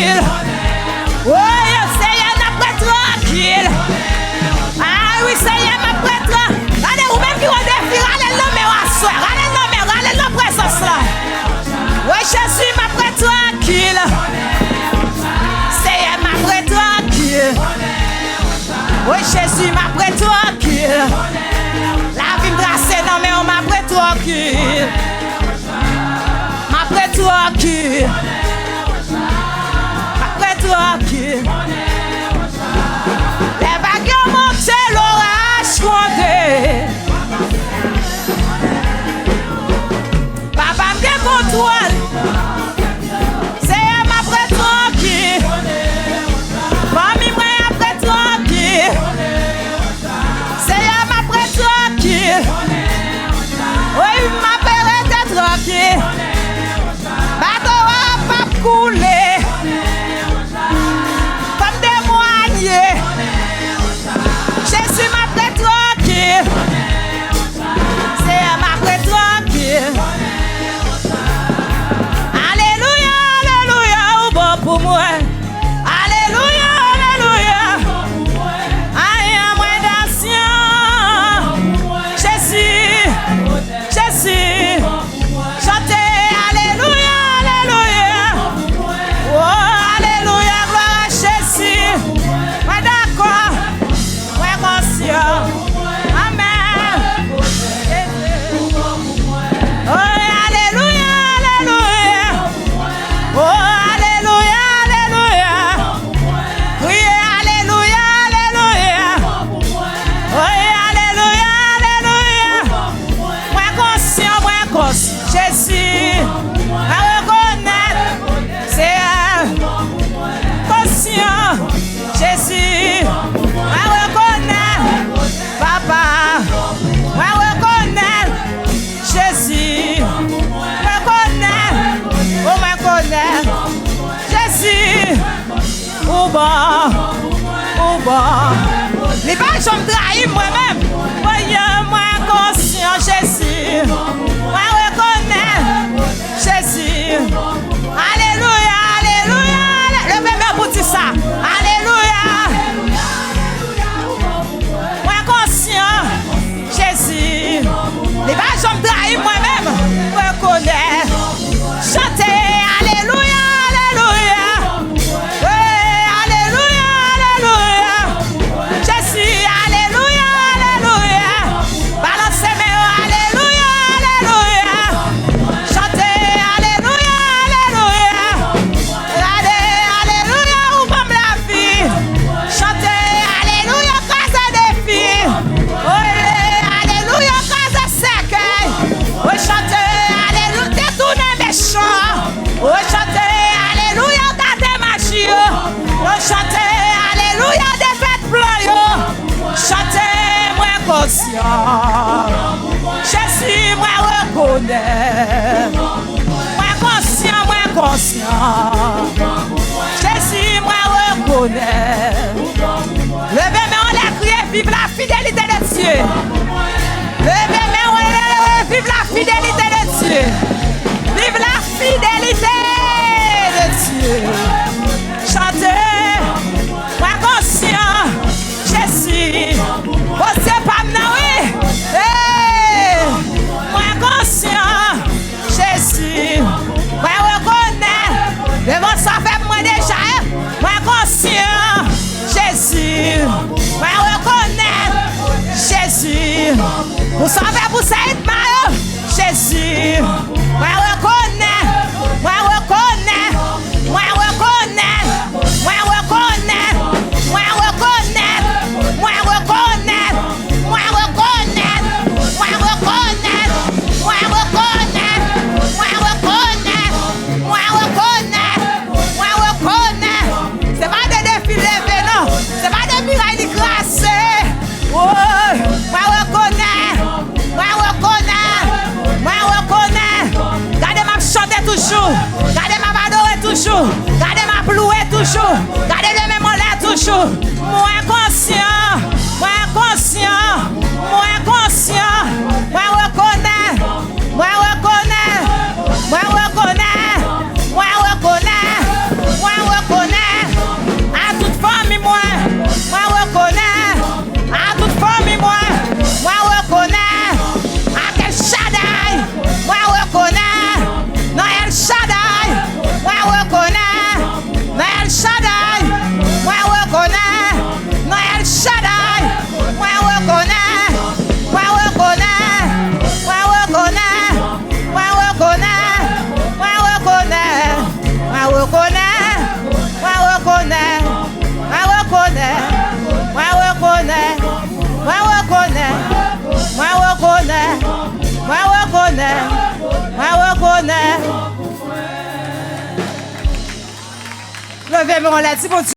tranquille. Oui, Seigneur, n'a tranquille. Ah oui, Seigneur, m'a tranquille. Regardez, vous même qui ont des filles, regardez le nom, regardez la présence là. Oui, Jésus, m'a tranquille. Seigneur, m'a tranquille. Oui, Jésus, m'a tranquille. La vie me trace, non, mais on m'a tranquille. M'a tranquille. M'a tranquille. Les vagues ont monté, l'orage grondé. Papa me contrôle. C'est ma prête tranquille. Famille moi après tranquille. C'est ma prête tranquille. Oui, ma père était tranquille. Bateau a pas coulé. Comme témoigner. Jésus m'a prête tranquille. C'est ma prête tranquille. Pour moi, alléluia, alléluia. Aïe, moi d'ancien, Jésus, Jésus, chantez, alléluia, alléluia. Oh, alléluia, gloire à Jésus. Moi d'accord, moi conscient, amen. Oh, alléluia, alléluia. Oh, Jésus, à reconnaître, c'est conscient. Jésus, à reconnaître, papa, à reconnaître, Jésus, reconnaître, on me connaît, Jésus, ou bon, les balles sont trahies moi-même, voyez moi conscient, Jésus. Moi reconnaître Jésus. Alléluia, alléluia. Levez-moi pour dire ça. Alléluia. Moi conscient Jésus. Les vaches sont trahies moi-même. Reconnaître. Chantez. Alléluia, alléluia. Oui, alléluia, alléluia. Jésus, alléluia, alléluia. Balancez mes alléluia, alléluia. Chantez, alléluia, alléluia. Alléluia, ouvre la vie. Chantez, alléluia, grâce à des filles. Alléluia, grâce à cercueil. Oui, chantez, alléluia, détournez méchants. Oui, chantez, alléluia, gardez magie. Oui, chantez, alléluia, défaites plan. Chantez, moi conscient. Jésus, moi reconnais. Moi conscient. Jésus, moi reconnais. Levez-moi, on l'a crié, vive la fidélité de Dieu. Levez-moi, on l'a vive la fidélité de Dieu. Vive la fidélité de Dieu. Chantez, moi conscient, Jésus. Oh, c'est pas maintenant, oui. Moi conscient, Jésus. Moi reconnais. Devant ça fait moi déjà. Moi conscient, Jésus. Moi reconnais, Jésus. Vous savez, vous savez, Jésus. Moi reconnais. Moi reconnais. Moi reconnais. Moi reconnais. Moi reconnais. Moi reconnais. Moi reconnais. Moi reconnais. Moi reconnais. Moi reconnais. Moi reconnais. Moi reconnais. C'est pas des défis levés, non. C'est pas des murailles classées. Oh, moi reconnais. Moi reconnais. Moi reconnais. Gardez ma chanter toujours. Gardez ma adorer toujours. Gardez ma plouer toujours. Gardez le même là toujours. Moi conscient. Moi conscient. Moi conscient. Moi reconnais. Moi reconnais. Moi reconnais. Moi reconnais. Moi reconnais. Levez-moi, on l'a dit, mon Dieu.